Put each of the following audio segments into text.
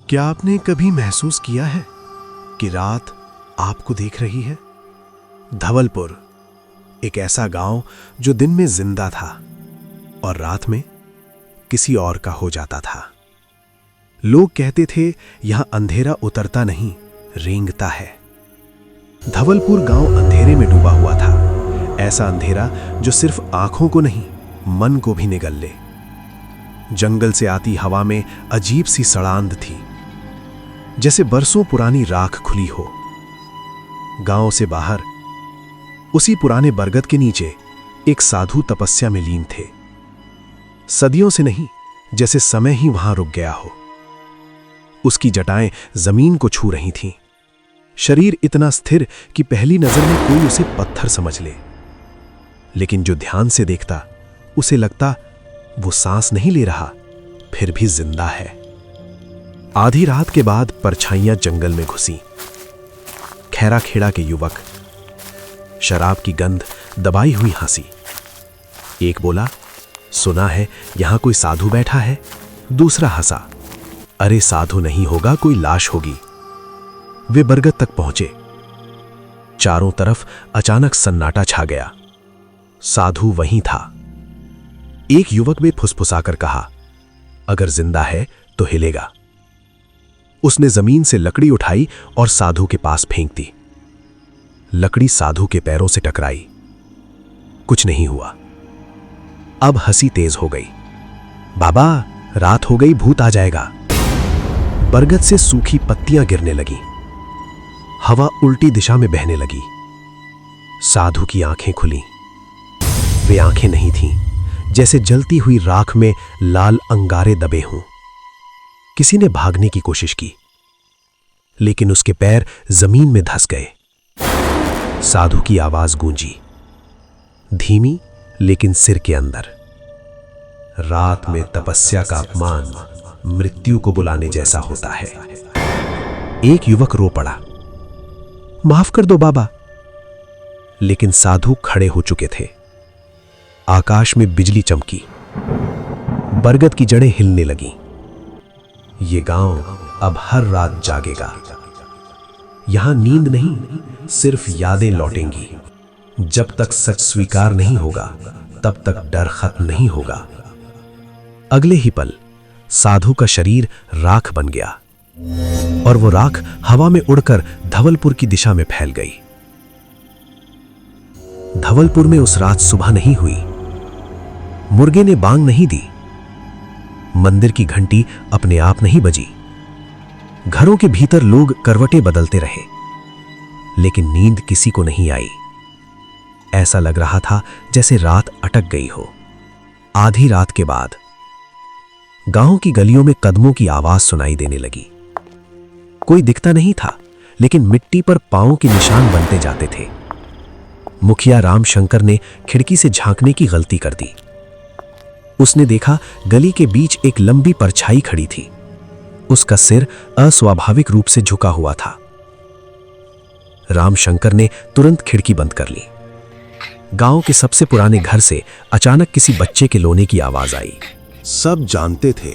क्या आपने कभी महसूस किया है कि रात आपको देख रही है? धवलपुर, एक ऐसा गांव जो दिन में जिंदा था और रात में किसी और का हो जाता था। लोग कहते थे यहां अंधेरा उतरता नहीं, रेंगता है। धवलपुर गांव अंधेरे में डूबा हुआ था, ऐसा अंधेरा जो सिर्फ आंखों को नहीं, मन को भी निगल ले। जंगल से आती हवा में अजीब सी सड़ांध थी, जैसे बरसों पुरानी राख खुली हो। गांव से बाहर उसी पुराने बरगद के नीचे एक साधु तपस्या में लीन थे। सदियों से नहीं, जैसे समय ही वहां रुक गया हो। उसकी जटाएं जमीन को छू रही थीं। शरीर इतना स्थिर कि पहली नजर में कोई उसे पत्थर समझ ले, लेकिन जो ध्यान से देखता उसे लगता वो सांस नहीं ले रहा, फिर भी जिंदा है। आधी रात के बाद परछाइयां जंगल में घुसी। खैरा खेड़ा के युवक, शराब की गंध दबाई हुई हंसी। एक बोला, सुना है यहां कोई साधु बैठा है। दूसरा हंसा, अरे साधु नहीं होगा, कोई लाश होगी। वे बरगद तक पहुंचे। चारों तरफ अचानक सन्नाटा छा गया। साधु वहीं था। एक युवक ने फुसफुसाकर कहा, अगर जिंदा है तो हिलेगा। उसने जमीन से लकड़ी उठाई और साधु के पास फेंक दी। लकड़ी साधु के पैरों से टकराई। कुछ नहीं हुआ। अब हंसी तेज हो गई। बाबा, रात हो गई, भूत आ जाएगा। बरगद से सूखी पत्तियां गिरने लगी। हवा उल्टी दिशा में बहने लगी। साधु की आंखें खुली। वे आंखें नहीं थीं, जैसे जलती हुई राख में लाल अंगारे दबे हों। किसी ने भागने की कोशिश की, लेकिन उसके पैर जमीन में धंस गए। साधु की आवाज गूंजी, धीमी लेकिन सिर के अंदर। रात में तपस्या का अपमान मृत्यु को बुलाने जैसा होता है। एक युवक रो पड़ा, माफ कर दो बाबा। लेकिन साधु खड़े हो चुके थे। आकाश में बिजली चमकी। बरगद की जड़ें हिलने लगीं। ये गांव अब हर रात जागेगा। यहां नींद नहीं, सिर्फ यादें लौटेंगी। जब तक सच स्वीकार नहीं होगा, तब तक डर खत्म नहीं होगा। अगले ही पल साधु का शरीर राख बन गया और वो राख हवा में उड़कर धवलपुर की दिशा में फैल गई। धवलपुर में उस रात सुबह नहीं हुई। मुर्गे ने बांग नहीं दी। मंदिर की घंटी अपने आप नहीं बजी। घरों के भीतर लोग करवटें बदलते रहे, लेकिन नींद किसी को नहीं आई। ऐसा लग रहा था जैसे रात अटक गई हो। आधी रात के बाद गांव की गलियों में कदमों की आवाज सुनाई देने लगी। कोई दिखता नहीं था, लेकिन मिट्टी पर पांवों के निशान बनते जाते थे। मुखिया रामशंकर ने खिड़की से झांकने की गलती कर दी। उसने देखा गली के बीच एक लंबी परछाई खड़ी थी। उसका सिर अस्वाभाविक रूप से झुका हुआ था। रामशंकर ने तुरंत खिड़की बंद कर ली। गांव के सबसे पुराने घर से अचानक किसी बच्चे के रोने की आवाज आई। सब जानते थे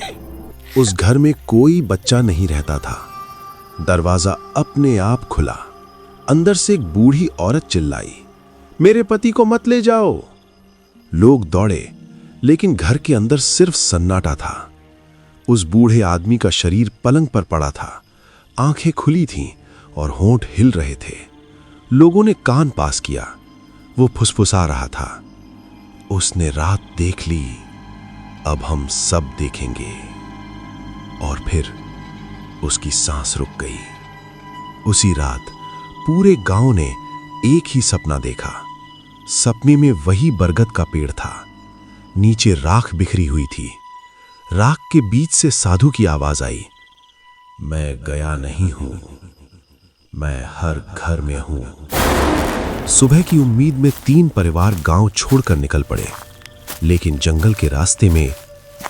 उस घर में कोई बच्चा नहीं रहता था। दरवाजा अपने आप खुला। अंदर से एक बूढ़ी औरत चिल्लाई, मेरे पति को मत ले जाओ। लोग दौड़े, लेकिन घर के अंदर सिर्फ सन्नाटा था। उस बूढ़े आदमी का शरीर पलंग पर पड़ा था। आंखें खुली थीं और होंठ हिल रहे थे। लोगों ने कान पास किया। वो फुसफुसा रहा था, उसने रात देख ली, अब हम सब देखेंगे। और फिर उसकी सांस रुक गई। उसी रात पूरे गांव ने एक ही सपना देखा। सपने में वही बरगद का पेड़ था। नीचे राख बिखरी हुई थी। राख के बीच से साधु की आवाज आई, मैं गया नहीं हूं, मैं हर घर में हूं। सुबह की उम्मीद में 3 परिवार गांव छोड़कर निकल पड़े, लेकिन जंगल के रास्ते में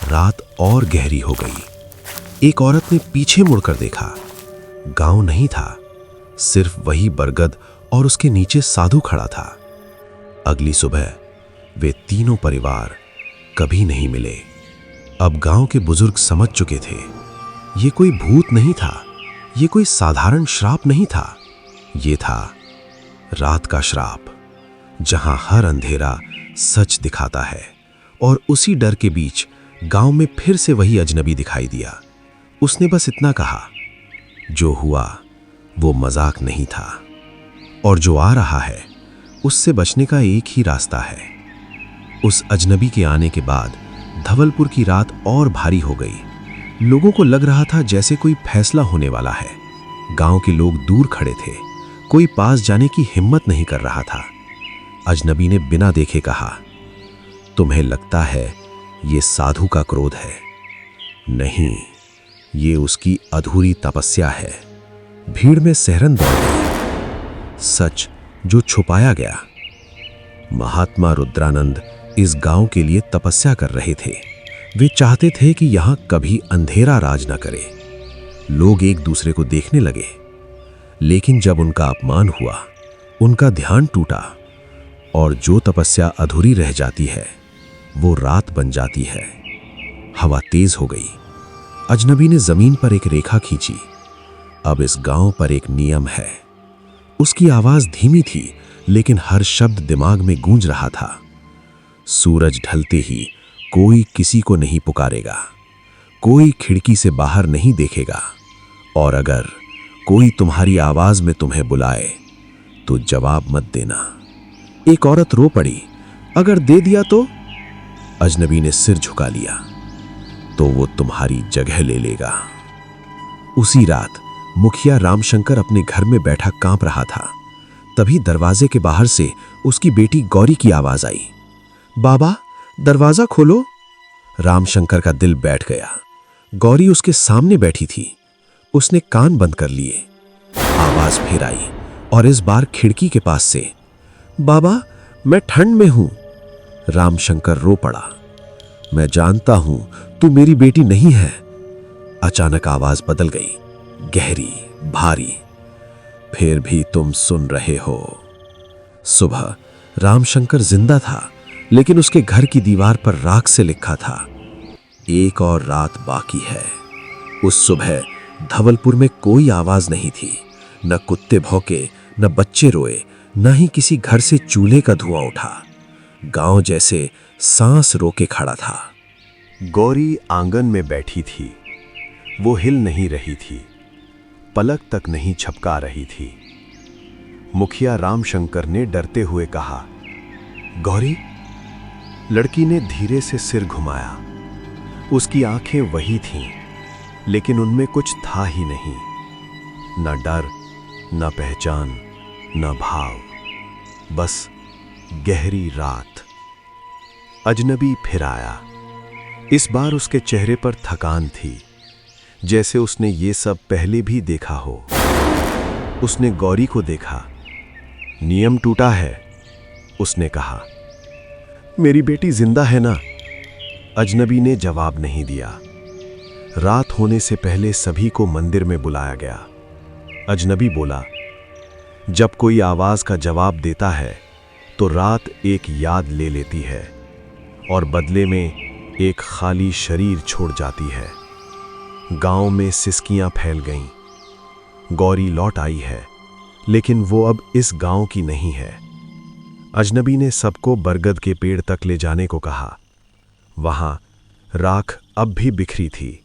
रात और गहरी हो गई। एक औरत ने पीछे मुड़कर देखा। गांव नहीं था, सिर्फ वही बरगद और उसके नीचे साधु खड़ा था। अगली सुबह वे तीनों परिवार कभी नहीं मिले। अब गांव के बुजुर्ग समझ चुके थे, ये कोई भूत नहीं था, ये कोई साधारण श्राप नहीं था, ये था रात का श्राप, जहां हर अंधेरा सच दिखाता है। और उसी डर के बीच गांव में फिर से वही अजनबी दिखाई दिया। उसने बस इतना कहा, जो हुआ वो मजाक नहीं था, और जो आ रहा है उससे बचने का एक ही रास्ता है। उस अजनबी के आने के बाद धवलपुर की रात और भारी हो गई। लोगों को लग रहा था जैसे कोई फैसला होने वाला है। गांव के लोग दूर खड़े थे, कोई पास जाने की हिम्मत नहीं कर रहा था। अजनबी ने बिना देखे कहा, तुम्हें लगता है ये साधु का क्रोध है? नहीं, ये उसकी अधूरी तपस्या है। भीड़ में सहरन दौड़ गई। सच जो छुपाया गया। महात्मा रुद्रानंद इस गांव के लिए तपस्या कर रहे थे। वे चाहते थे कि यहां कभी अंधेरा राज न करे। लोग एक दूसरे को देखने लगे, लेकिन जब उनका अपमान हुआ, उनका ध्यान टूटा, और जो तपस्या अधूरी रह जाती है वो रात बन जाती है। हवा तेज हो गई। अजनबी ने जमीन पर एक रेखा खींची। अब इस गांव पर एक नियम है। उसकी आवाज धीमी थी, लेकिन हर शब्द दिमाग में गूंज रहा था। सूरज ढलते ही कोई किसी को नहीं पुकारेगा, कोई खिड़की से बाहर नहीं देखेगा, और अगर कोई तुम्हारी आवाज में तुम्हें बुलाए तो जवाब मत देना। एक औरत रो पड़ी, अगर दे दिया तो? अजनबी ने सिर झुका लिया, तो वो तुम्हारी जगह ले लेगा। उसी रात मुखिया रामशंकर अपने घर में बैठा कांप रहा था। तभी दरवाजे के बाहर से उसकी बेटी गौरी की आवाज आई, बाबा दरवाजा खोलो। रामशंकर का दिल बैठ गया। गौरी उसके सामने बैठी थी। उसने कान बंद कर लिए। आवाज फिर आई, और इस बार खिड़की के पास से, बाबा मैं ठंड में हूं। रामशंकर रो पड़ा, मैं जानता हूं तू मेरी बेटी नहीं है। अचानक आवाज बदल गई, गहरी, भारी, फिर भी तुम सुन रहे हो। सुबह रामशंकर जिंदा था, लेकिन उसके घर की दीवार पर राख से लिखा था, एक और रात बाकी है। उस सुबह धवलपुर में कोई आवाज नहीं थी। न कुत्ते भौंके, न बच्चे रोए, न ही किसी घर से चूल्हे का धुआं उठा। गांव जैसे सांस रोके खड़ा था। गौरी आंगन में बैठी थी। वो हिल नहीं रही थी, पलक तक नहीं झपका रही थी। मुखिया रामशंकर ने डरते हुए कहा, गौरी। लड़की ने धीरे से सिर घुमाया। उसकी आंखें वही थीं, लेकिन उनमें कुछ था ही नहीं। न डर, न पहचान, न भाव, बस गहरी रात। अजनबी फिर आया। इस बार उसके चेहरे पर थकान थी, जैसे उसने ये सब पहले भी देखा हो। उसने गौरी को देखा। नियम टूटा है, उसने कहा। मेरी बेटी जिंदा है ना? अजनबी ने जवाब नहीं दिया। रात होने से पहले सभी को मंदिर में बुलाया गया। अजनबी बोला, जब कोई आवाज का जवाब देता है तो रात एक याद ले लेती है, और बदले में एक खाली शरीर छोड़ जाती है। गांव में सिसकियां फैल गईं। गौरी लौट आई है, लेकिन वो अब इस गांव की नहीं है। अजनबी ने सबको बरगद के पेड़ तक ले जाने को कहा। वहां राख अब भी बिखरी थी।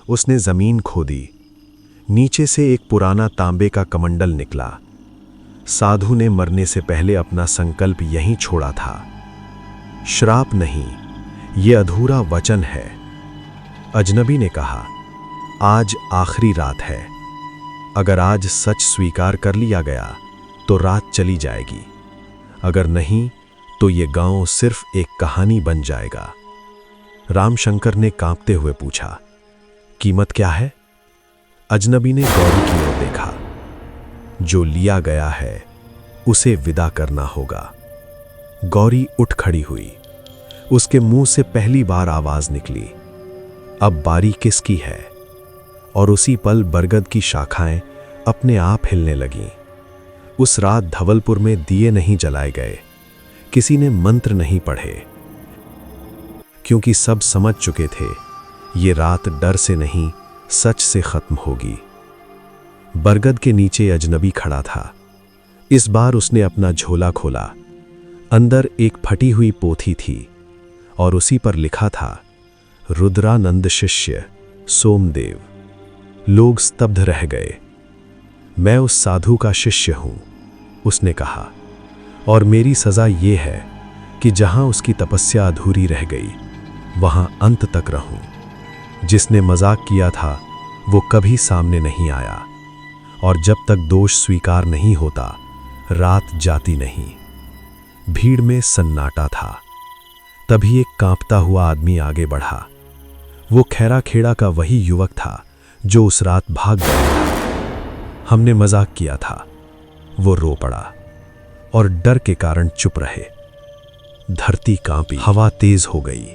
उसने जमीन खोदी। नीचे से एक पुराना तांबे का कमंडल निकला। साधु ने मरने से पहले अपना संकल्प यहीं छोड़ा था। श्राप नहीं, ये अधूरा वचन है। अजनबी ने कहा, आज आखिरी रात है। अगर आज सच स्वीकार कर लिया गया तो रात चली जाएगी, अगर नहीं तो ये गांव सिर्फ एक कहानी बन जाएगा। रामशंकर ने कांपते हुए पूछा, कीमत क्या है? अजनबी ने गौरी की ओर देखा। जो लिया गया है उसे विदा करना होगा। गौरी उठ खड़ी हुई। उसके मुंह से पहली बार आवाज निकली, अब बारी किसकी है? और उसी पल बरगद की शाखाएं अपने आप हिलने लगीं। उस रात धवलपुर में दिए नहीं जलाए गए, किसी ने मंत्र नहीं पढ़े, क्योंकि सब समझ चुके थे ये रात डर से नहीं सच से खत्म होगी। बरगद के नीचे अजनबी खड़ा था। इस बार उसने अपना झोला खोला। अंदर एक फटी हुई पोथी थी और उसी पर लिखा था, रुद्रानंद शिष्य सोमदेव। लोग स्तब्ध रह गए। मैं उस साधु का शिष्य हूं, उसने कहा, और मेरी सजा ये है कि जहां उसकी तपस्या अधूरी रह गई वहां अंत तक रहूं। जिसने मजाक किया था वो कभी सामने नहीं आया, और जब तक दोष स्वीकार नहीं होता रात जाती नहीं। भीड़ में सन्नाटा था। तभी एक कांपता हुआ आदमी आगे बढ़ा। वो खैरा खेड़ा का वही युवक था जो उस रात भाग गया था। हमने मजाक किया था। वो रो पड़ा और डर के कारण चुप रहे। धरती कांपी, हवा तेज हो गई।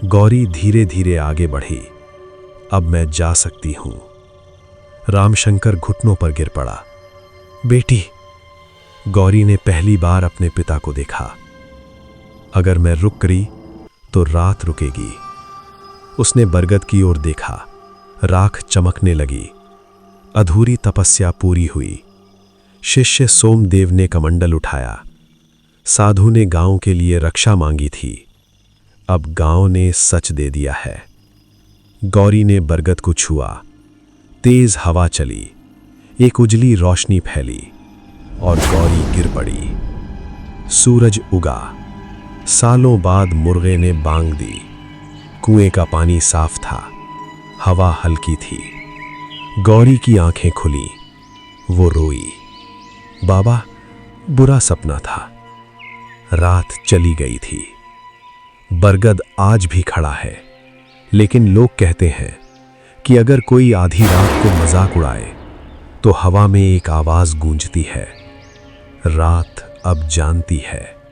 गौरी धीरे धीरे आगे बढ़ी। अब मैं जा सकती हूं। रामशंकर घुटनों पर गिर पड़ा। बेटी, गौरी ने पहली बार अपने पिता को देखा। अगर मैं रुक गई तो रात रुकेगी। उसने बरगद की ओर देखा। राख चमकने लगी। अधूरी तपस्या पूरी हुई। शिष्य सोमदेव ने कमंडल उठाया। साधु ने गांव के लिए रक्षा मांगी थी। अब गांव ने सच दे दिया है। गौरी ने बरगद को छुआ। तेज हवा चली। एक उजली रोशनी फैली और गौरी गिर पड़ी। सूरज उगा। सालों बाद मुर्गे ने बांग दी। कुएं का पानी साफ था। हवा हल्की थी। गौरी की आंखें खुली। वो रोई। बाबा, बुरा सपना था। रात चली गई थी। बरगद आज भी खड़ा है, लेकिन लोग कहते हैं कि अगर कोई आधी रात को मजाक उड़ाए तो हवा में एक आवाज गूंजती है, रात अब जानती है।